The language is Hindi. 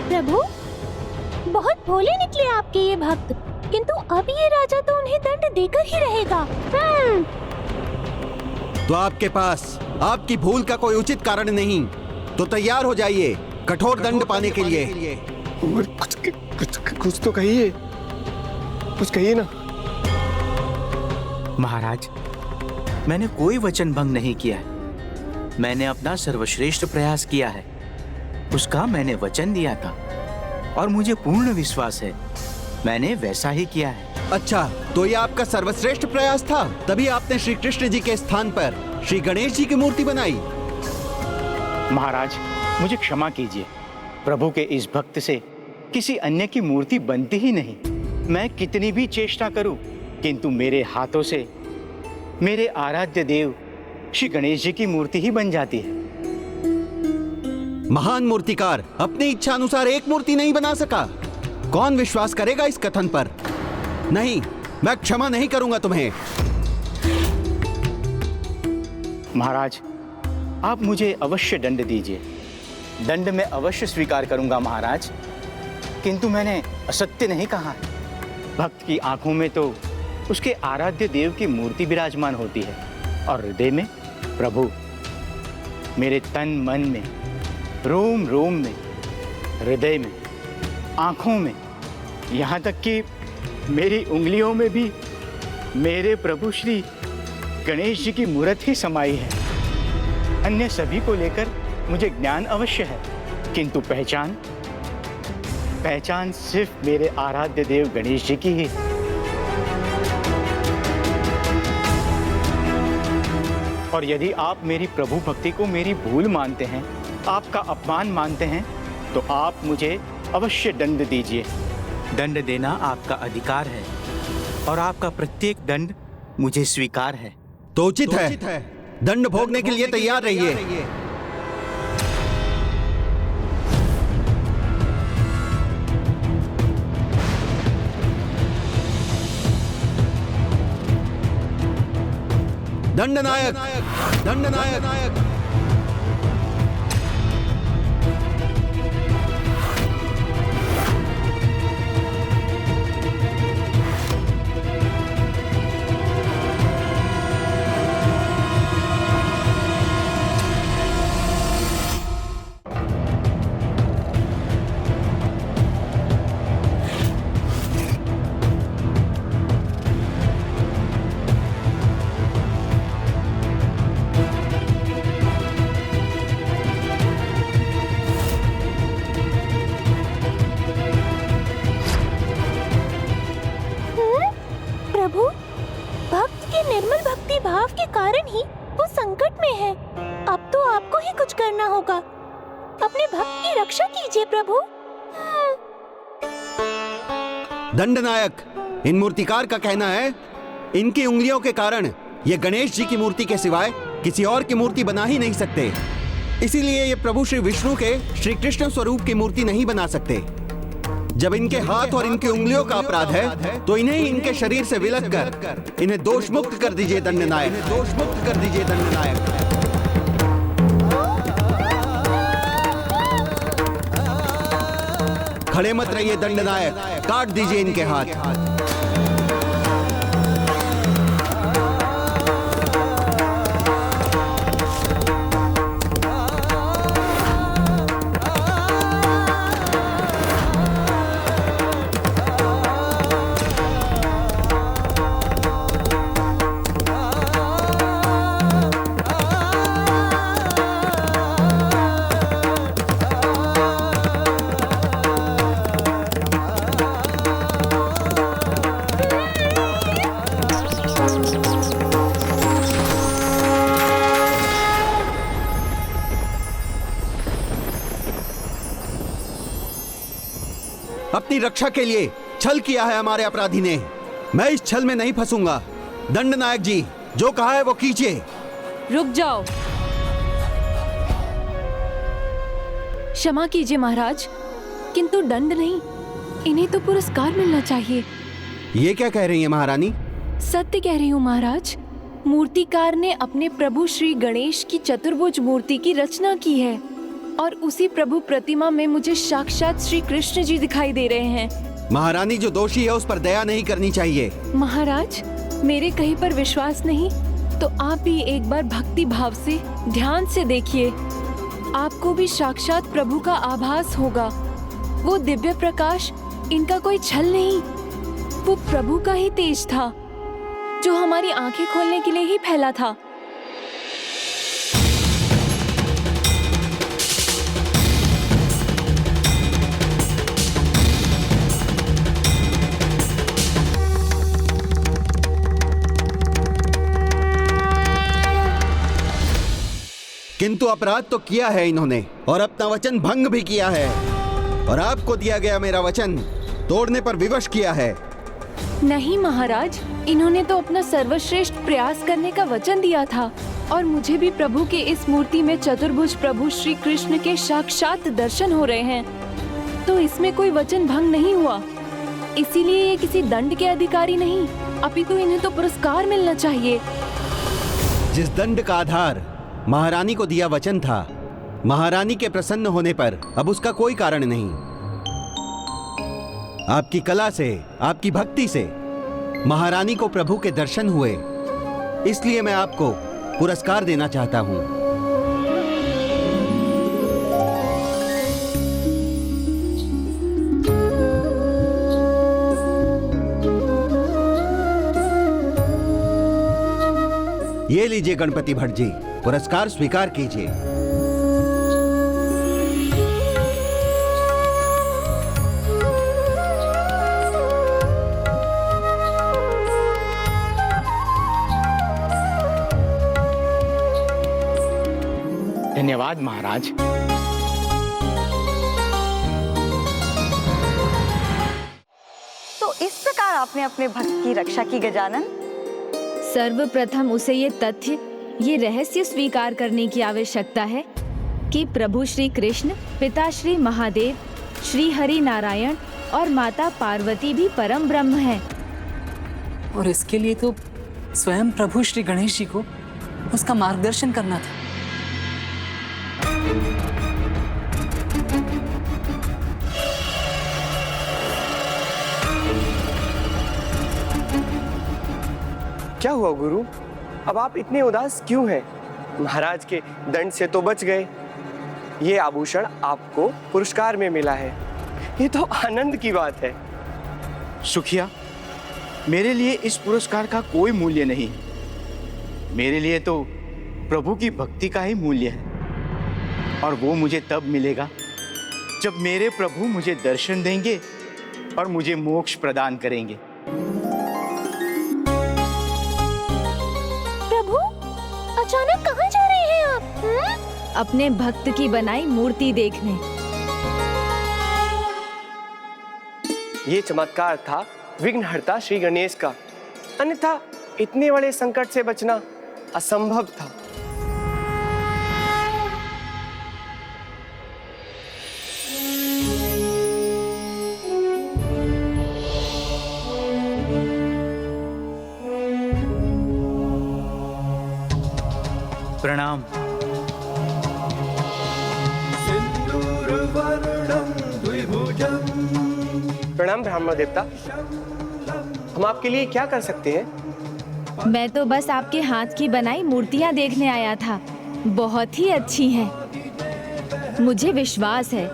प्रभु, बहुत भोले निकले आपके ये भक्त, किंतु अब ये राजा तो उन्हें दंड देकर ही रहेगा। तो आपके पास आपकी भूल का कोई उचित कारण नहीं, तो तैयार हो जाइए कठोर दंड पाने के लिए। कुछ तो कहिए, कुछ कहिए ना। महाराज, मैंने कोई वचन भंग नहीं किया है। मैंने अपना सर्वश्रेष्ठ प्रयास किया है। उसका मैंने वचन दिया था और मुझे पूर्ण विश्वास है मैंने वैसा ही किया है। अच्छा, तो ये आपका सर्वश्रेष्ठ प्रयास था, तभी आपने श्री कृष्ण जी के स्थान पर श्री गणेश जी की मूर्ति बनाई। महाराज, मुझे क्षमा कीजिए। प्रभु के इस भक्त से किसी अन्य की मूर्ति बनती ही नहीं। मैं कितनी भी चेष्टा करूं, किंतु मेरे हाथों से मेरे आराध्य देव श्री गणेश जी की मूर्ति ही बन जाती है। महान मूर्तिकार अपनी इच्छा अनुसार एक मूर्ति नहीं बना सका। कौन विश्वास करेगा इस कथन पर? नहीं, मैं क्षमा नहीं करूंगा तुम्हें। महाराज, आप मुझे अवश्य दंड दीजिए। दंड मैं अवश्य स्वीकार करूंगा महाराज, किंतु मैंने असत्य नहीं कहा है। भक्त की आंखों में तो उसके आराध्य देव की मूर्ति विराजमान होती है और हृदय में प्रभु। मेरे तन मन में, रोम रोम में, हृदय में, आंखों में, यहाँ तक कि मेरी उंगलियों में भी मेरे प्रभु श्री गणेश जी की मूर्त ही समाई है। अन्य सभी को लेकर मुझे ज्ञान अवश्य है, किंतु पहचान सिर्फ मेरे आराध्य देव गणेश जी की ही। और यदि आप मेरी प्रभु भक्ति को मेरी भूल मानते हैं, आपका अपमान मानते हैं, तो आप मुझे अवश्य दंड दीजिए। दंड देना आपका अधिकार है और आपका प्रत्येक दंड मुझे स्वीकार है। तो उचित है, दंड भोगने के लिए तैयार रहिए। दंडनायक, दंडनायक। भाव के कारण ही वो संकट में है। अब तो आपको ही कुछ करना होगा। अपने भक्त की रक्षा कीजिए प्रभु। दंडनायक, इन मूर्तिकार का कहना है इनकी उंगलियों के कारण ये गणेश जी की मूर्ति के सिवाय किसी और की मूर्ति बना ही नहीं सकते। इसीलिए ये प्रभु श्री विष्णु के श्री कृष्ण स्वरूप की मूर्ति नहीं बना सकते। जब इनके हाथ और इनकी उंगलियों का अपराध है तो इन्हें ही इनके शरीर से विलग कर इन्हें दोष मुक्त कर दीजिए दंडनायक। दोष मुक्त कर दीजिए दंडनायक। खड़े मत रहिए दंडनायक, काट दीजिए इनके हाथ। अपनी रक्षा के लिए छल किया है हमारे अपराधी ने। मैं इस छल में नहीं फंसूंगा। दंडनायक जी, जो कहा है वो कीजिए। रुक जाओ। क्षमा कीजिए महाराज, किंतु दंड नहीं, इन्हें तो पुरस्कार मिलना चाहिए। ये क्या कह रही है महारानी? सत्य कह रही हूँ महाराज। मूर्तिकार ने अपने प्रभु श्री गणेश की चतुर्भुज मूर्ति की रचना की है और उसी प्रभु प्रतिमा में मुझे साक्षात श्री कृष्ण जी दिखाई दे रहे हैं। महारानी, जो दोषी है उस पर दया नहीं करनी चाहिए। महाराज, मेरे कहीं पर विश्वास नहीं तो आप भी एक बार भक्ति भाव से ध्यान से देखिए, आपको भी साक्षात प्रभु का आभास होगा। वो दिव्य प्रकाश इनका कोई छल नहीं, वो प्रभु का ही तेज था जो हमारी आंखें खोलने के लिए ही फैला था। किंतु अपराध तो किया है इन्होंने और अपना वचन भंग भी किया है, और आपको दिया गया मेरा वचन तोड़ने पर विवश किया है। नहीं महाराज, इन्होंने तो अपना सर्वश्रेष्ठ प्रयास करने का वचन दिया था, और मुझे भी प्रभु के इस मूर्ति में चतुर्भुज प्रभु श्री कृष्ण के साक्षात दर्शन हो रहे हैं, तो इसमें कोई वचन भंग नहीं हुआ। इसीलिए ये किसी दंड के अधिकारी नहीं, अपितु इन्हें तो पुरस्कार मिलना चाहिए। जिस दंड का आधार महारानी को दिया वचन था, महारानी के प्रसन्न होने पर अब उसका कोई कारण नहीं। आपकी कला से, आपकी भक्ति से महारानी को प्रभु के दर्शन हुए, इसलिए मैं आपको पुरस्कार देना चाहता हूं। ये लीजिए गणपति भट्ट जी, पुरस्कार स्वीकार कीजिए। धन्यवाद महाराज। तो इस प्रकार आपने अपने भक्त की रक्षा की गजानन। सर्वप्रथम उसे ये रहस्य स्वीकार करने की आवश्यकता है कि प्रभु श्री कृष्ण, पिता श्री महादेव, श्री हरि नारायण और माता पार्वती भी परम ब्रह्म हैं। और इसके लिए तो स्वयं प्रभु श्री गणेश जी को उसका मार्गदर्शन करना था। क्या हुआ गुरु, अब आप इतने उदास क्यों हैं? महाराज के दंड से तो बच गए। ये आभूषण आपको पुरस्कार में मिला है, ये तो आनंद की बात है। सुखिया, मेरे लिए इस पुरस्कार का कोई मूल्य नहीं। मेरे लिए तो प्रभु की भक्ति का ही मूल्य है, और वो मुझे तब मिलेगा जब मेरे प्रभु मुझे दर्शन देंगे और मुझे मोक्ष प्रदान करेंगे। प्रभु, अचानक कहाँ जा रहे हैं आप? अपने भक्त की बनाई मूर्ति देखने। ये चमत्कार था विघ्नहर्ता श्री गणेश का, अन्यथा इतने बड़े संकट से बचना असंभव था। प्रणाम। प्रणाम ब्राह्मण देवता, हम आपके लिए क्या कर सकते हैं? मैं तो बस आपके हाथ की बनाई मूर्तियां देखने आया था, बहुत ही अच्छी हैं। मुझे विश्वास है